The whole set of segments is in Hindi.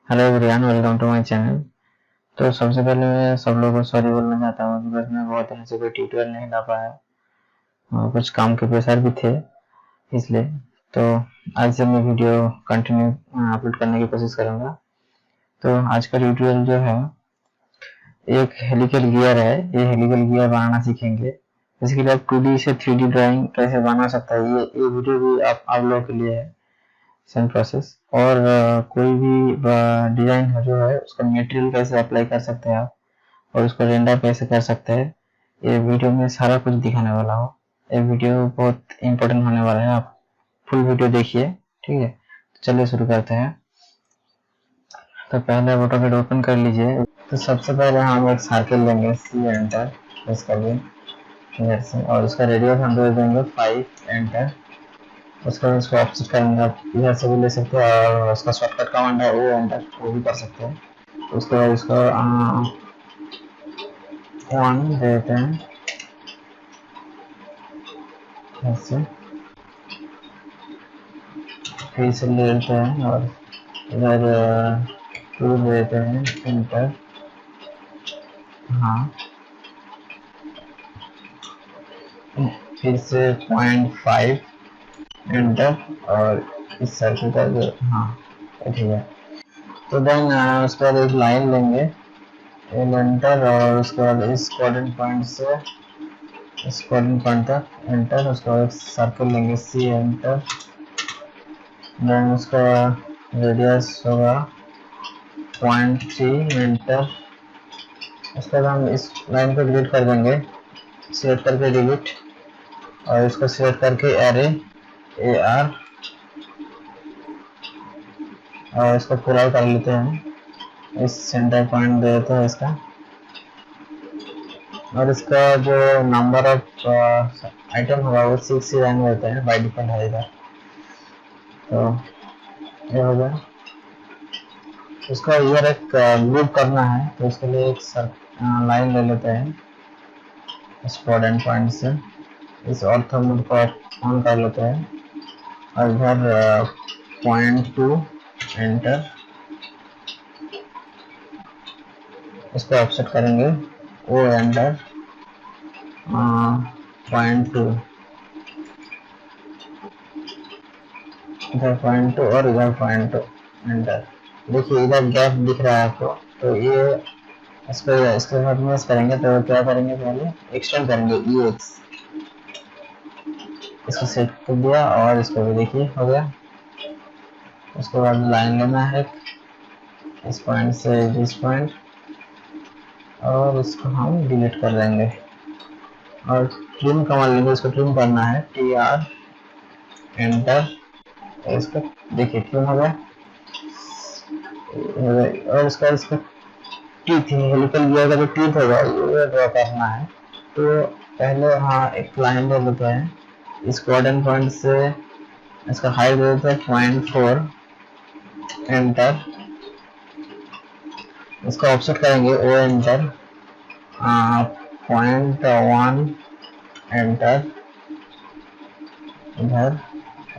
Hello everyone, welcome to my channel. तो सबसे पहले मैं सब लोगों को सॉरी बोलना चाहता हूँ बिकॉज मैं बहुत दिन से कोई ट्यूटोरियल नहीं ला पाया और कुछ काम के प्रेशर भी थे इसलिए। तो आज से मैं वीडियो कंटिन्यू अपलोड करने की कोशिश करूँगा। तो आज का ट्यूटोरियल जो है एक हेलिकल गियर है। ये हेलिकल गियर बनाना सीखेंगे। इसके लिए आप 2D से 3D ड्राइंग कैसे बना सकता है ये वीडियो भी आप लोगों के लिए है, सेम प्रोसेस। और कोई भी डिजाइन जो है उसका मटेरियल कैसे अप्लाई कर सकते हैं आप और उसको रेंडर कैसे कर सकते हैं, ये वीडियो में सारा कुछ दिखाने वाला हूँ। ये वीडियो बहुत इंपॉर्टेंट होने वाला है, आप फुल वीडियो देखिए, ठीक है। तो चलिए शुरू करते हैं। तो पहले ऑटोकैड ओपन कर लीजिए। तो सबसे पहले हम एक सर्कल लेंगे, सी एंटर प्रेस कर देंगे इधर से, और उसका रेडियस हम दे देंगे 5, एंटर। उसका इसको ऑफसेट करेंगे, आप इधर से भी ले सकते हैं और उसका शॉर्टकट कमांड है वो एंटर, वो भी कर सकते हैं। उसके बाद इसको 1 देते हैं ऐसे, फिर से ले लेते हैं और इधर 2 देते हैं एंटर। हाँ, फिर से 0.5 एंटर और इस सर्कल का जो, हाँ ठीक है। तो देन उसके बाद एक लाइन लेंगे, एंटर, और उसके बाद इस कोऑर्डिनेट पॉइंट से इस कोऑर्डिनेट पॉइंट तक एंटर। उसके बाद सर्कल लेंगे, सी एंटर, देन उसका रेडियस होगा 0.3 एंटर। उसके बाद हम इस लाइन को डिलीट कर देंगे, सिलेक्ट करके डिलीट, और इसको सिलेक्ट करके एरे AR, और इसको पूरा कर लेते हैं। इस सेंटर पॉइंट दे देते हैं इसका, और इसका जो नंबर ऑफ आइटम होगा वो 6 ही रैंक होता है, बाई डिफॉल्ट है इधर। तो ये हो गया। उसका इधर एक लूप करना है, तो उसके लिए एक लाइन ले लेते हैं इस कोऑर्डिनेट पॉइंट से, इस ऑर्थो मोड को ऑन कर लेते हैं, और इधर 0.2 एंटर। इसको ऑफसेट करेंगे, ओ एंटर 0.2, इधर 0.2 और इधर 0.2 एंटर। देखिए इधर गैप दिख रहा है आपको, तो ये इसके साथ मैच करेंगे। तो क्या करेंगे, पहले एक्सटेंड करेंगे EX, इसको सेट कर दिया, और इसको भी देखिए हो गया। उसके बाद लाइन लेना है इस पॉइंट से इस पॉइंट, और इसको हम डिलीट कर देंगे, और ट्रिम कमांड लेंगे, इसको ट्रिम करना है TR एंटर। इसको देखिए ट्रिम हो गया, और इसका टीथ, हेलिकल गियर का जो टीथ होगा ये ड्रॉ करना है। तो पहले हाँ एक लाइन ले लेते हैं, इस कोऑर्डिनेट पॉइंट से इसका हाइट दे देते हैं 0.4 एंटर। इसको ऑफसेट करेंगे, ओ एंटर 0.1 एंटर इधर,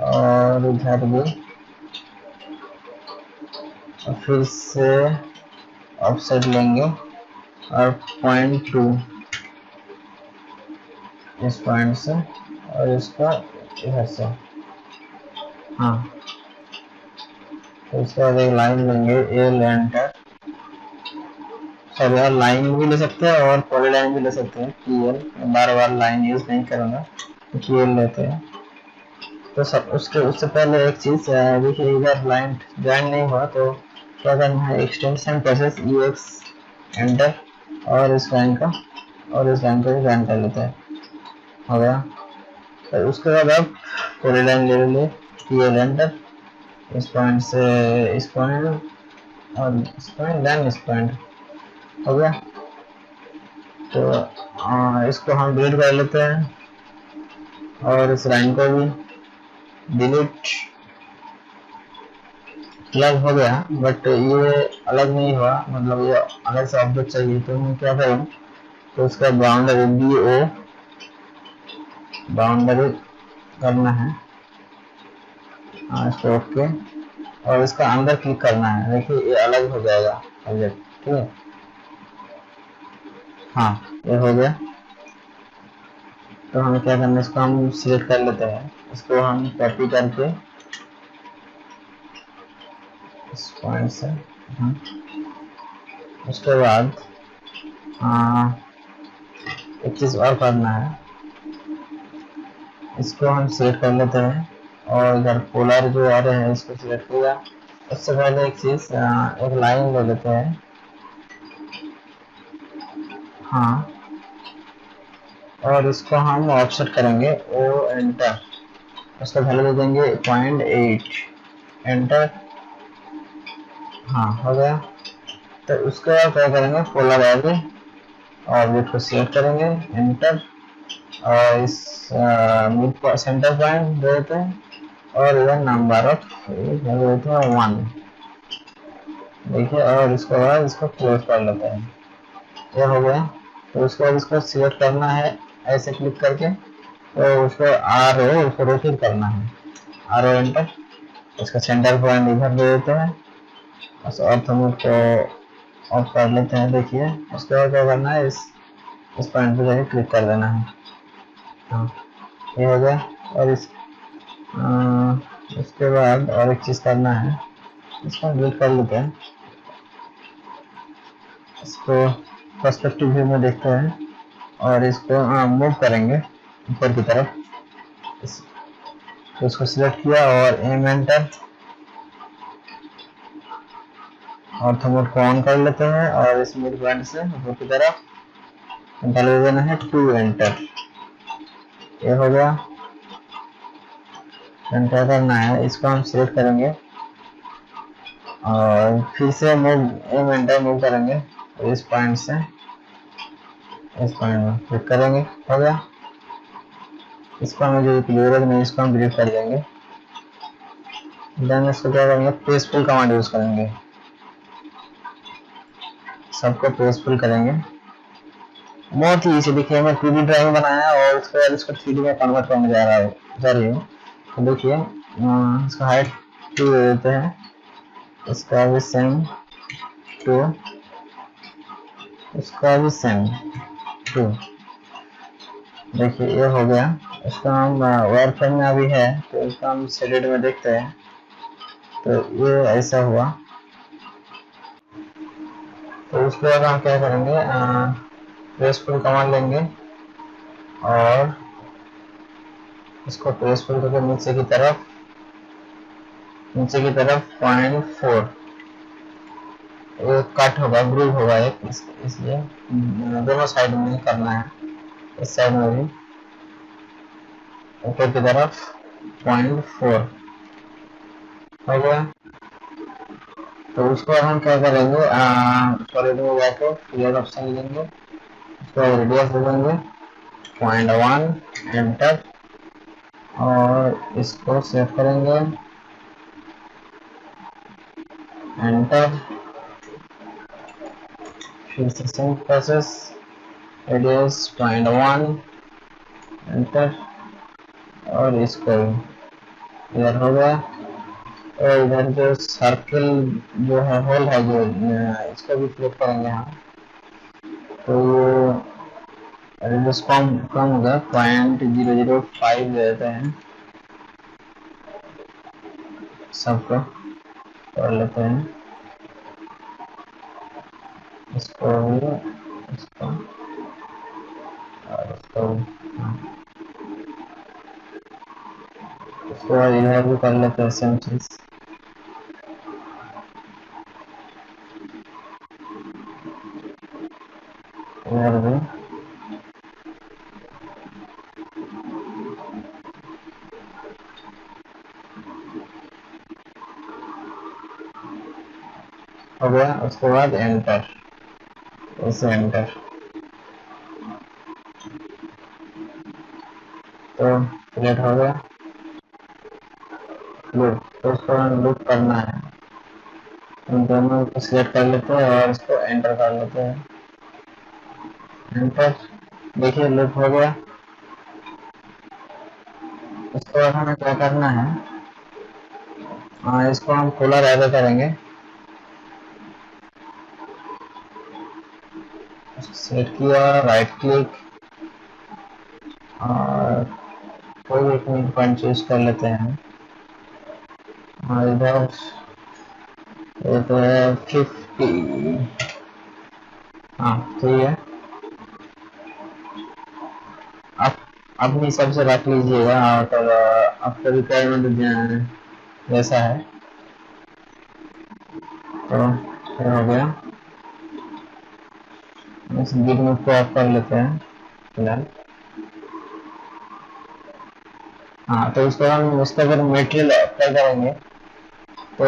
और इधर भी, और फिर से ऑफसेट लेंगे, और 0.2 इस पॉइंट से, और इसका इधर से, हाँ। तो इसके बाद एक लाइन लेंगे, एल एंटर, सॉरी यार लाइन भी ले सकते हैं और पॉलीलाइन भी ले सकते हैं, PL, बार बार लाइन यूज नहीं करूँगा, तो PL लेते हैं। तो सब उससे पहले एक चीज देखिए, इधर लाइन ज्वाइन नहीं हुआ, तो क्या करना है, एक्सटेंशन प्रोसेस EX एंटर, और इस लाइन का भी ज्वाइन कर लेते हैं, हो गया। तो उसके बाद अब पॉलीलाइन ले लेंगे, PL एंटर, इस पॉइंट से इस पॉइंट, और इस पॉइंट, देन इस पॉइंट, हो गया। तो इसको हम डिलीट कर लेते हैं, और इस लाइन को भी डिलीट, अलग हो गया, बट ये अलग नहीं हुआ, मतलब ये अलग से ऑब्जेक्ट चाहिए। तो मैं क्या करूँ, तो उसका बाउंड्री BO बाउंड्री करना है, इसको ओके, और इसका अंदर क्लिक करना है। देखिए ये अलग हो जाएगा ऑब्जेक्ट, ठीक है। हाँ ये हो गया। तो हमें क्या करना है, इसको हम सिलेक्ट कर लेते हैं, इसको हम कॉपी करके इस पॉइंट से, उसके बाद एक चीज और करना है, इसको हम सिलेक्ट कर लेते हैं और इधर पोलर जो आ रहे हैं इसको सिलेक्ट किया। उससे पहले एक चीज, एक लाइन ले लेते हैं। हाँ, और इसको हम ऑफसेट करेंगे, ओ एंटर, उसका वैल्यू दे देंगे 0.8, एंटर। हाँ हो गया। तो उसके बाद क्या करेंगे, पोलर आगे ऑब्जेक्ट को सिलेक्ट करेंगे, एंटर, और इस मिड सेंटर पॉइंट दे देते हैं, और इधर नंबर ऑफ देते हैं 1। देखिए, और इसके बाद इसको क्लोज कर लेते हैं, ये हो गया। तो उसके बाद इसको सिलेक्ट करना है ऐसे क्लिक करके, तो उसको आर ओ, उसको रोटेट करना है, आर ओ एंटर। इसका सेंटर पॉइंट इधर दे देते हैं, बस ऑर्थोमोड को ऑफ कर लेते हैं। देखिए उसके बाद क्या करना है, इस पॉइंट पे जाके क्लिक कर देना है। हाँ ये हो गया। और इसके बाद और एक चीज़ करना है, इसको डिलीट कर लेते हैं, इसको पर्सपेक्टिव व्यू में देखते हैं, और इसको मूव करेंगे ऊपर की तरफ। तो इसको सिलेक्ट किया और एम एंटर, ऑर्थोमोड को ऑन कर लेते हैं, और इस मिड पॉइंट से ऊपर की तरफ डाल देना है 2 एंटर, ये हो गया। क्या करना है, इसको हम सिलेक्ट करेंगे और फिर से मूव, एम एंटर मूव करेंगे, इस पॉइंट से इस पॉइंट में क्लिक करेंगे, हो गया। इसको हमें जो क्लियर नहीं, इसको हम डिलीट कर देंगे। देन इसको क्या करेंगे, पेस्टफुल कमांड यूज करेंगे, सबको पेस्टफुल करेंगे। बहुत ही इजी, देखिए मैं 2D ड्राइंग बनाया और उसके बाद इसको 3D में कन्वर्ट करने जा रही हूँ। तो देखिए इसका हाइट 2 दे देते हैं, इसका भी सेम 2, इसका भी सेम 2। देखिए ये हो गया। इसका हम वायर फ्रेम में अभी है, तो इसका हम शेडेड में देखते हैं। तो ये ऐसा हुआ। तो उसके बाद हम क्या करेंगे, पेस्टफुल कमांड लेंगे और इसको पेस्टफुल करके नीचे की तरफ 0.4 कट होगा, ग्रूव होगा एक, इसलिए दोनों साइड में ही करना है, इस साइड में भी ऊपर की तरफ 0.4 हो गया। तो उसको हम क्या करेंगे, सॉलिड में जाकर क्लियर ऑप्शन लेंगे, उसको रेडियस दे देंगे 0.1 एंटर, और इसको सेव करेंगे, एंटर, फिर से सेम प्रोसेस, रेडियस 0.1 एंटर, और इसको क्लियर हो गया। और इधर जो सर्कल जो है, होल है जो, इसको भी क्लिक करेंगे हम। तो रेडियस कम हो गया, 0.005 दे देते हैं, सबको कर लेते हैं, इसको भी, इसको और इसको, इसको इधर भी कर लेते हैं सेम चीज। इधर भी हो गया। उसके बाद एंटर, इसे एंटर, तो क्लियर हो गया। लूप, तो उसको लूप करना है, इन दोनों को सिलेक्ट कर लेते हैं और इसको एंटर कर लेते हैं, एंटर। देखिए लूप हो गया। उसके बाद हमें क्या करना है, इसको हम कूलर ऐड करेंगे, सेट किया, राइट क्लिक और कोई एक मिड पॉइंट चूज कर लेते हैं। और इधर ये तो है 50। हाँ तो ये आप अपनी हिसाब से रख लीजिएगा, और आपका रिक्वायरमेंट जैसा है। तो ये हो गया, इस गिग में को ऑफ कर लेते हैं फिलहाल। हाँ तो उसके बाद हम उसका अगर मटेरियल अप्लाई करेंगे तो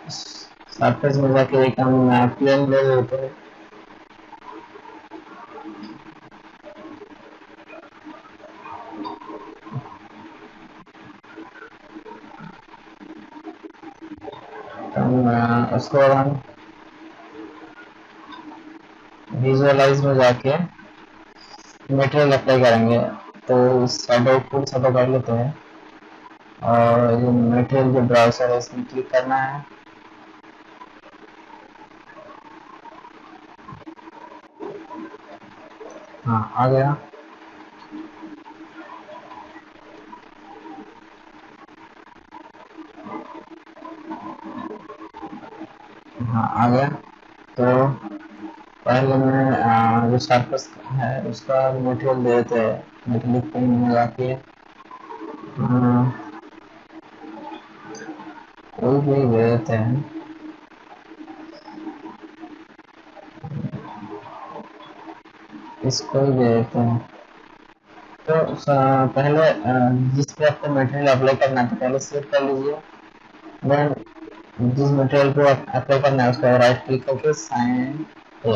सरफेस में जाके एक हम प्लेन ले लेते हैं। तो हम उसको बाद हम विजुअलाइज में जाके मटेरियल अप्लाई करेंगे। तो शैडो फुल शैडो कर लेते हैं और ये मटेरियल जो ब्राउजर है इसमें क्लिक करना है। हाँ आ गया। हाँ आ गया। तो पहले मैं जो सरफेस है उसका मटेरियल दे देते हैं। मेटेलिक पेन में जाके कोई भी दे देते हैं। इसको ही दे देते हैं। तो पहले जिस पे आपको मटेरियल अप्लाई करना है तो पहले सेलेक्ट कर लीजिए। देन जिस मटेरियल को अप्लाई करना है उसका राइट क्लिक करके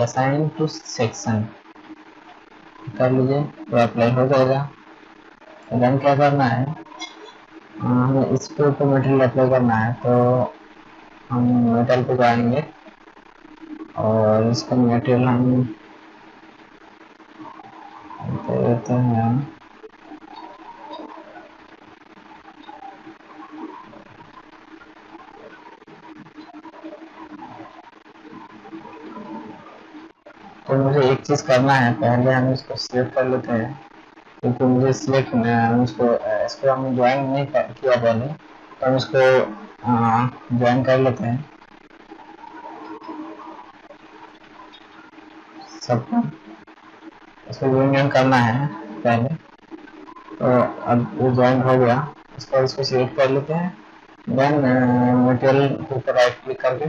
असाइन टू सेक्शन कर लीजिए तो अप्लाई हो जाएगा। देन क्या करना है, हमें इस पे तो मटेरियल अप्लाई करना है तो हम मेटल पे जाएंगे और इसका मटेरियल हम देते हैं। तो मुझे एक चीज करना है, पहले हम इसको सिलेक्ट कर लेते हैं क्योंकि मुझे सिलेक्ट इसको हम ज्वाइन नहीं किया पहले, तो हम इसको ज्वाइन कर लेते हैं सबको। इसको यूनियन करना है पहले, तो अब वो ज्वाइन हो गया। इसको सिलेक्ट कर लेते हैं। देन मटेरियल के ऊपर राइट क्लिक करके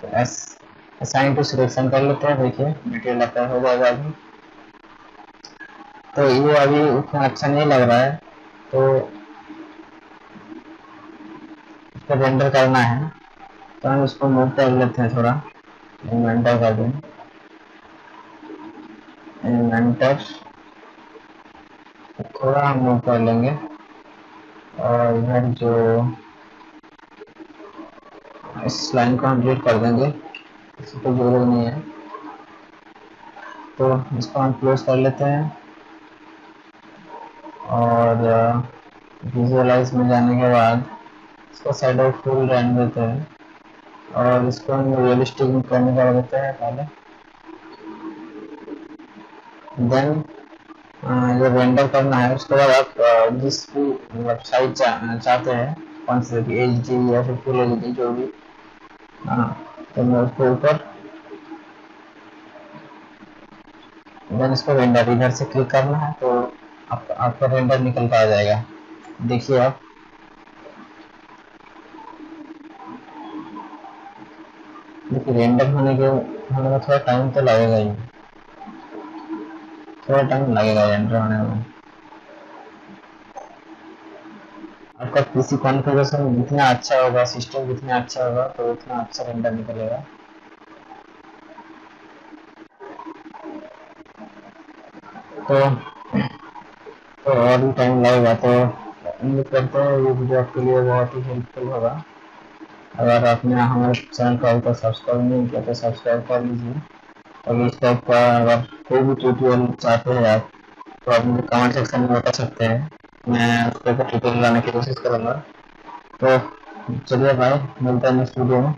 तो असाइन टू सिलेक्शन कर लेते हैं। देखिए मटेरियल अप्लाई हो जाएगा अभी। तो ये अभी उतना अच्छा नहीं लग रहा है तो इसको रेंडर करना है, तो हम इसको मूव कर लेते हैं थोड़ा। इन्वेंटर कर दें, इन्वेंटर थोड़ा हम मूव कर लेंगे और इधर जो इस लाइन को हम डिलीट कर देंगे, इसकी कोई जरूरत नहीं है। तो इसको हम क्लोज कर लेते हैं और विजुअलाइज में जाने के बाद इसको शैडो फुल रहने देते हैं और इसको हम रियलिस्टिक करने कर देते हैं पहले। देन जब रेंडर करना है उसके बाद आप जिस भी वेबसाइट चाहते हैं, कौन से भी एच डी या फिर फुल एच डी जो भी, तो मैं उसके ऊपर देन इसको रेंडर इधर से क्लिक करना है तो आपका रेंडर निकल कर आ जाएगा। देखिए आप, देखिए रेंडर होने में थोड़ा टाइम तो लगेगा ही, थोड़ा टाइम लगेगा रेंडर होने में। आपका पीसी कॉन्फ़िगरेशन जितना अच्छा होगा, सिस्टम जितना अच्छा होगा तो उतना अच्छा रेंडर निकलेगा। तो और भी टाइम लगेगा। तो उम्मीद करते हैं ये वीडियो आपके लिए बहुत ही हेल्पफुल होगा। अगर आपने हमारे चैनल को अभी तक सब्सक्राइब नहीं किया तो सब्सक्राइब कर लीजिए। और इस टाइप का अगर कोई भी ट्यूटोरियल चाहते हैं आप तो आप मुझे कमेंट सेक्शन में बता सकते हैं, मैं उसके ऊपर ट्यूटोरियल लाने की कोशिश करूँगा। तो चलिए भाई, मिलता है नेक्स्ट वीडियो में।